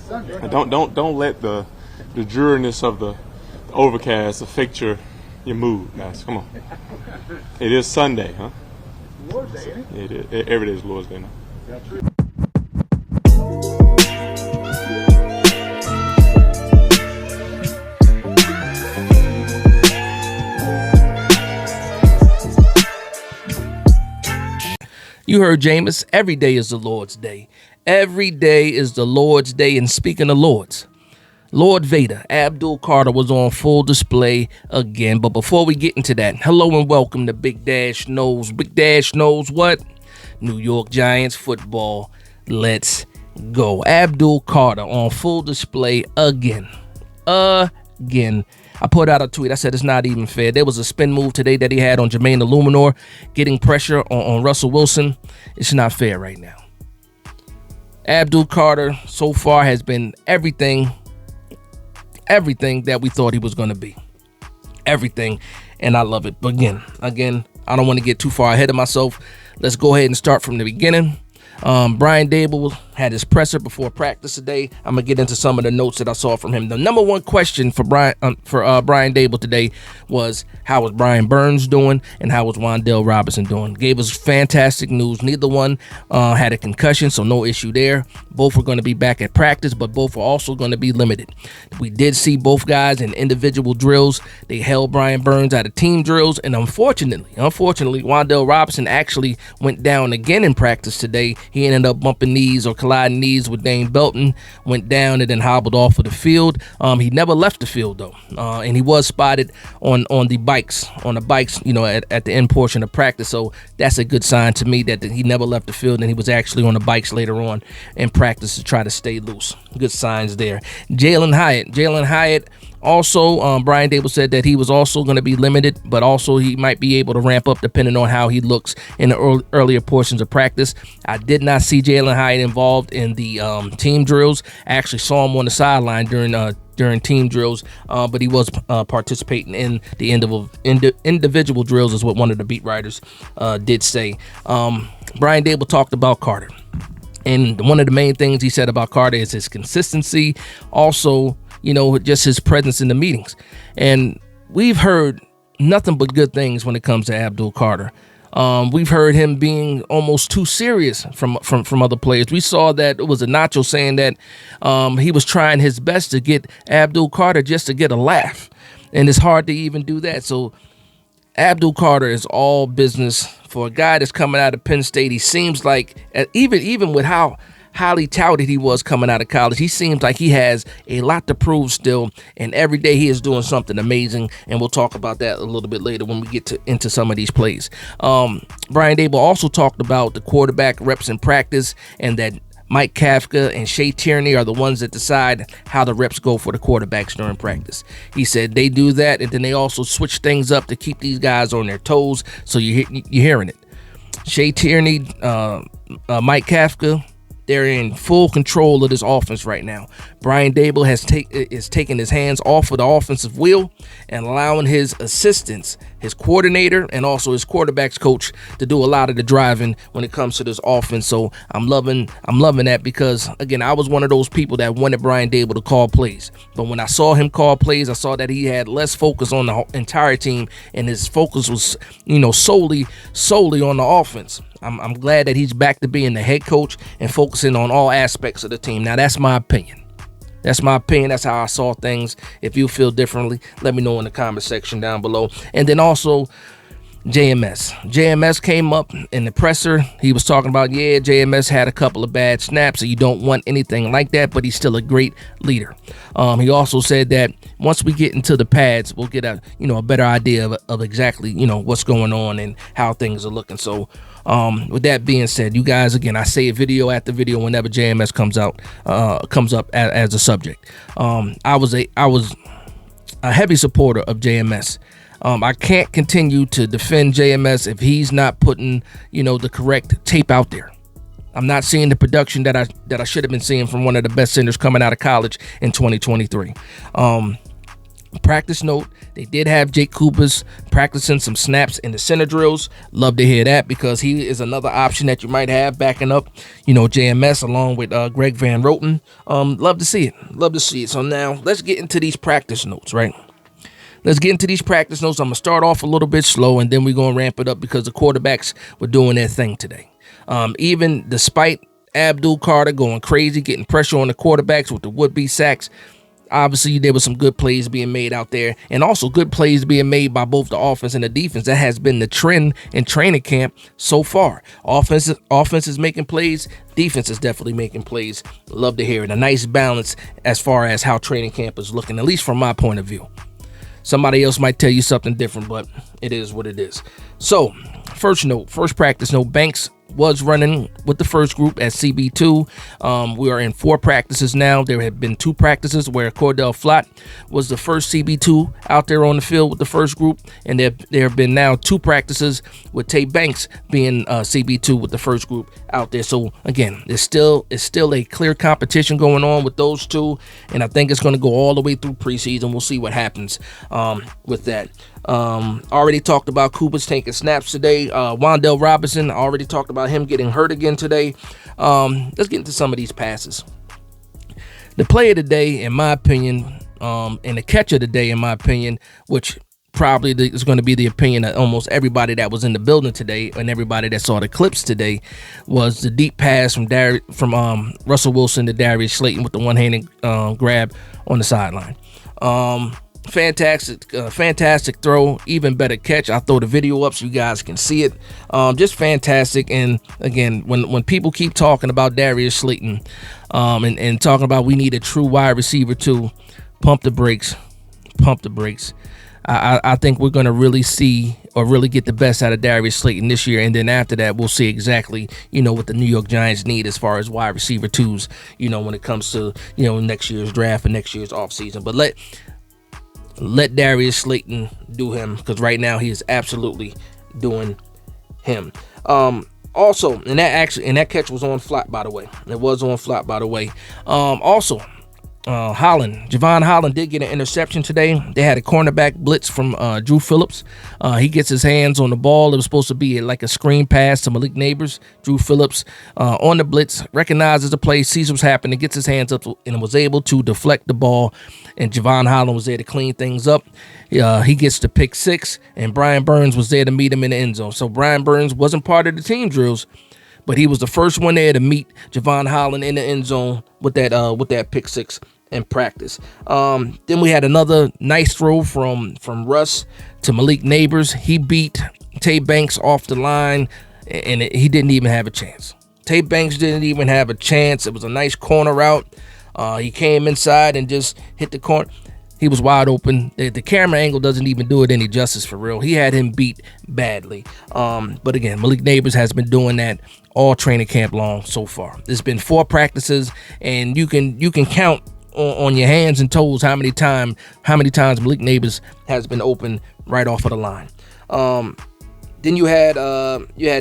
Don't let the dreariness of the overcast affect your mood, guys. Come on. It is Sunday, huh? Lord's Day, ain't it? It is. Every day is Lord's Day now. That's true. You heard Jameis. Every day is the Lord's Day. Every day is the Lord's Day. And speaking of Lords, Lord Vader, Abdul Carter was on full display again. But before we get into that, hello and welcome to Big Dash Knows. Big Dash knows what? New York Giants football. Let's go. Abdul Carter on full display again. I put out a tweet. I said it's not even fair. There was a spin move today that he had on Jermaine Illuminor, getting pressure on Russell Wilson. It's not fair right now. Abdul Carter so far has been everything that we thought he was going to be. Everything. And I love it. But again, I don't want to get too far ahead of myself. Let's go ahead and start from the beginning. Brian Daboll had his presser before practice today. I'm gonna get into some of the notes that I saw from him. The number one question for Brian Daboll today was, how was Brian Burns doing and how was Wan'Dale Robinson doing? Gave us fantastic news. Neither one had a concussion, so no issue there. Both were going to be back at practice, but both are also going to be limited. We did see both guys in individual drills. They held Brian Burns out of team drills, and unfortunately, Wan'Dale Robinson actually went down again in practice today. He ended up bumping knees or colliding knees with Dane Belton, went down and then hobbled off of the field. He never left the field though, and he was spotted on the bikes, at the end portion of practice. So that's a good sign to me that he never left the field and he was actually on the bikes later on in practice to try to stay loose. Good signs there. Jalen Hyatt. Also, Brian Daboll said that he was also going to be limited, but also he might be able to ramp up depending on how he looks in the earlier portions of practice. I did not see Jalen Hyatt involved in the team drills. I actually saw him on the sideline during team drills, but he was participating in the individual drills, is what one of the beat writers did say. Brian Daboll talked about Carter, and one of the main things he said about Carter is his consistency. Also, just his presence in the meetings. And we've heard nothing but good things when it comes to Abdul Carter. We've heard him being almost too serious from other players. We saw that it was Nacho saying that he was trying his best to get Abdul Carter just to get a laugh. And it's hard to even do that. So Abdul Carter is all business. For a guy that's coming out of Penn State, he seems like, even with how highly touted he was coming out of college, he seems like he has a lot to prove still, and every day he is doing something amazing, and we'll talk about that a little bit later when we get into some of these plays. Brian Daboll also talked about the quarterback reps in practice, and that Mike Kafka and Shea Tierney are the ones that decide how the reps go for the quarterbacks during practice. He said they do that, and then they also switch things up to keep these guys on their toes, so you're hearing it. Shea Tierney, Mike Kafka, they're in full control of this offense right now. Brian Daboll is taking his hands off of the offensive wheel and allowing his assistants, his coordinator, and also his quarterback's coach to do a lot of the driving when it comes to this offense. So I'm loving that, because again, I was one of those people that wanted Brian Daboll to call plays. But when I saw him call plays, I saw that he had less focus on the entire team, and his focus was, solely on the offense. I'm glad that he's back to being the head coach and focusing on all aspects of the team. Now, that's my opinion. That's how I saw things. If you feel differently, let me know in the comment section down below. And then also JMS came up in the presser. He was talking about, JMS had a couple of bad snaps, so you don't want anything like that, but he's still a great leader. He also said that once we get into the pads, we'll get a better idea of exactly, what's going on and how things are looking. So with that being said, you guys, again, I say video after video whenever JMS comes up as a subject. I was a heavy supporter of JMS. I can't continue to defend JMS if he's not putting, the correct tape out there. I'm not seeing the production that I should have been seeing from one of the best centers coming out of college in 2023. Practice note, they did have Jake Cooper's practicing some snaps in the center drills. Love to hear that, because he is another option that you might have backing up, JMS along with Greg Van Roten. Love to see it. So now let's get into these practice notes, right? Let's get into these practice notes. I'm going to start off a little bit slow, and then we're going to ramp it up because the quarterbacks were doing their thing today. Even despite Abdul Carter going crazy, getting pressure on the quarterbacks with the would-be sacks, obviously there was some good plays being made out there, and also good plays being made by both the offense and the defense. That has been the trend in training camp so far. Offense is making plays. Defense is definitely making plays. Love to hear it. A nice balance as far as how training camp is looking, at least from my point of view. Somebody else might tell you something different, but it is what it is. So, first practice note, Banks was running with the first group at CB2. We are in 4 practices now. There have been 2 practices where Cordell Flott was the first CB2 out there on the field with the first group, and there have been now 2 practices with Tay Banks being CB2 with the first group out there. So again, it's still a clear competition going on with those 2, and I think it's going to go all the way through preseason. We'll see what happens with that. Already talked about Cooper's taking snaps today. Wan'Dale Robinson, already talked about him getting hurt again today. Let's get into some of these passes. The play of the day, in my opinion, and the catch of the day, in my opinion, which probably is going to be the opinion of almost everybody that was in the building today and everybody that saw the clips today, was the deep pass from Russell Wilson to Darius Slayton with the one-handed grab on the sideline. Fantastic throw, even better catch. I'll throw the video up so you guys can see it. Just fantastic. And again, when people keep talking about Darius Slayton and talking about we need a true wide receiver too, pump the brakes. I think we're going to really see or really get the best out of Darius Slayton this year, and then after that we'll see exactly what the New York Giants need as far as wide receiver twos when it comes to next year's draft and next year's offseason. But let Darius Slayton do him, because right now he is absolutely doing him. Also, and that catch was on Flott, by the way. It was on Flott, by the way. Also, Javon Holland did get an interception today. They had a cornerback blitz from Drew Phillips. He gets his hands on the ball. It was supposed to be like a screen pass to Malik Neighbors. Drew Phillips on the blitz recognizes the play, sees what's happening, gets his hands up, and was able to deflect the ball. And Javon Holland was there to clean things up. He gets the pick 6, and Brian Burns was there to meet him in the end zone. So Brian Burns wasn't part of the team drills, but he was the first one there to meet Javon Holland in the end zone with that pick 6 in practice. Then we had another nice throw from Russ to Malik Neighbors. He beat Tay Banks off the line, and he didn't even have a chance. Tay Banks didn't even have a chance. It was a nice corner route. He came inside and just hit the corner. He was wide open. The camera angle doesn't even do it any justice, for real. He had him beat badly. But again, Malik Neighbors has been doing that all training camp long so far. There's been 4 practices, and you can count on your hands and toes how many times Malik Neighbors has been open right off of the line. Then you had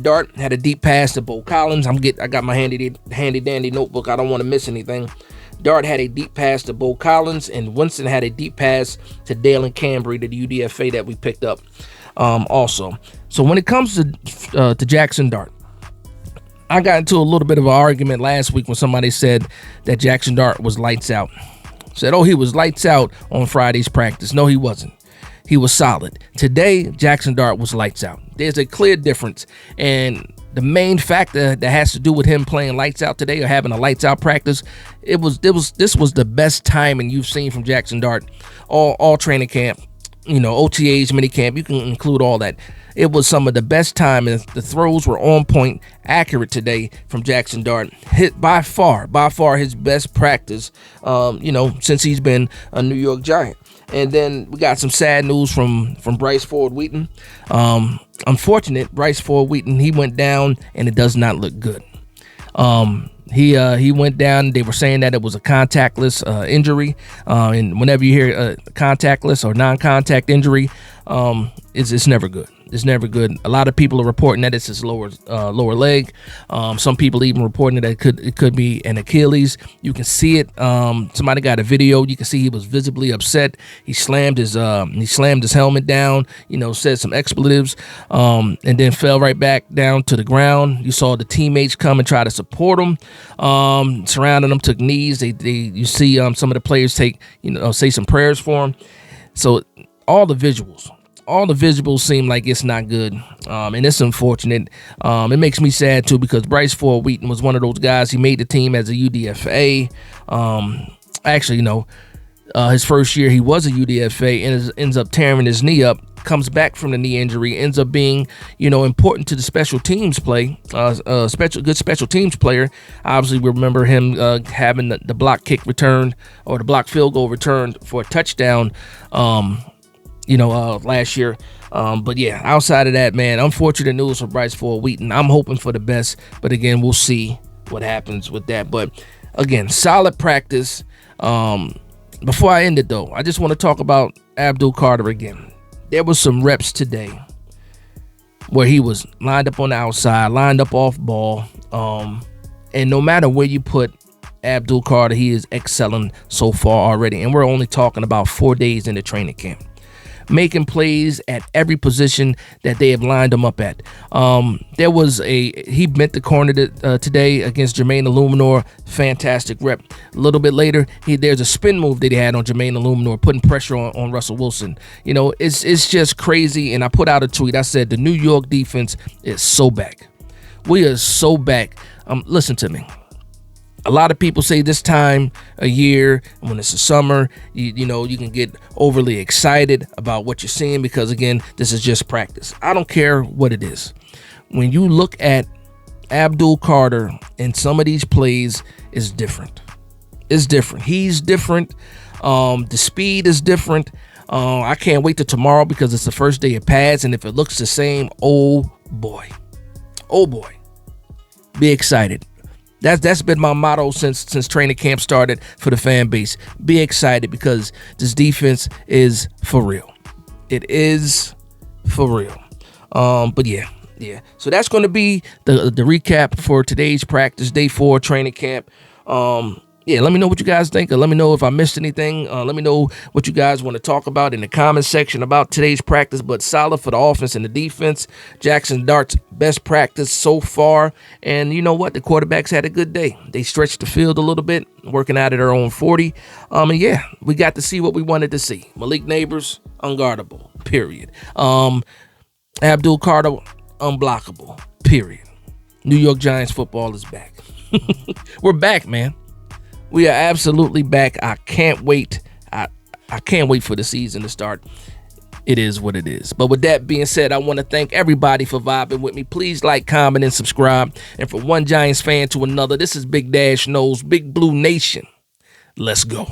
Dart had a deep pass to Bo Collins. I got my handy dandy notebook. I don't want to miss anything. Dart had a deep pass to Bo Collins, and Winston had a deep pass to Dalen Cambry, to the UDFA that we picked up also. So when it comes to Jackson Dart, I got into a little bit of an argument last week when somebody said that Jackson Dart was lights out. Said, he was lights out on Friday's practice. No, he wasn't. He was solid. Today, Jackson Dart was lights out. There's a clear difference, and the main factor that has to do with him playing lights out today or having a lights out practice, this was the best timing you've seen from Jackson Dart all training camp, OTAs, mini camp. You can include all that. It was some of the best time, and the throws were on point, accurate today from Jackson Dart. Hit by far his best practice, since he's been a New York Giant. And then we got some sad news from Bryce Ford Wheaton. Unfortunate, Bryce Ford Wheaton, he went down, and it does not look good. He went down. They were saying that it was a contactless injury, and whenever you hear a contactless or non-contact injury, it's never good. It's never good. A lot of people are reporting that it's his lower leg. Some people even reporting that it could be an Achilles. You can see it. Somebody got a video. You can see he was visibly upset. He slammed his helmet down. Said some expletives, and then fell right back down to the ground. You saw the teammates come and try to support him, surrounding him, took knees. You see some of the players say some prayers for him. So all the visuals seem like it's not good, and it's unfortunate. It makes me sad too, because Bryce Ford Wheaton was one of those guys. He made the team as a UDFA. His first year he was a UDFA and ends up tearing his knee up. Comes back from the knee injury, ends up being, important to the special teams play. Good special teams player. Obviously, we remember him having the block kick returned, or the block field goal returned for a touchdown, last year. But yeah, outside of that, man, unfortunate news for Bryce Ford Wheaton. I'm hoping for the best, but again, we'll see what happens with that. But again, solid practice. Before I end it though, I just want to talk about Abdul Carter again. There was some reps today where he was lined up on the outside, lined up off ball. And no matter where you put Abdul Carter, he is excelling so far already. And we're only talking about 4 days in the training camp. Making plays at every position that they have lined him up at. He bent the corner today against Jermaine Illuminor. Fantastic rep. A little bit later, there's a spin move that he had on Jermaine Illuminor, putting pressure on Russell Wilson. It's just crazy. And I put out a tweet. I said the New York defense is so back. We are so back. Listen to me. A lot of people say this time a year, when it's the summer, you can get overly excited about what you're seeing, because again, this is just practice. I don't care what it is. When you look at Abdul Carter and some of these plays, it's different. It's different. He's different. The speed is different. I can't wait till tomorrow, because it's the first day of pads, and if it looks the same, oh boy, be excited. That's been my motto since training camp started for the fan base. Be excited, because this defense is for real. It is for real. But yeah. So that's going to be the recap for today's practice, day 4 training camp. Let me know what you guys think. Let me know if I missed anything. Let me know what you guys want to talk about in the comment section about today's practice. But solid for the offense and the defense. Jackson Dart's best practice so far. And you know what? The quarterbacks had a good day. They stretched the field a little bit, working out at their own 40. And yeah, we got to see what we wanted to see. Malik Neighbors, unguardable, period. Abdul Carter, unblockable, period. New York Giants football is back. We're back, man. We are absolutely back. I can't wait. I can't wait for the season to start. It is what it is. But with that being said, I want to thank everybody for vibing with me. Please like, comment, and subscribe. And from one Giants fan to another, this is Big Dash Knows, Big Blue Nation. Let's go.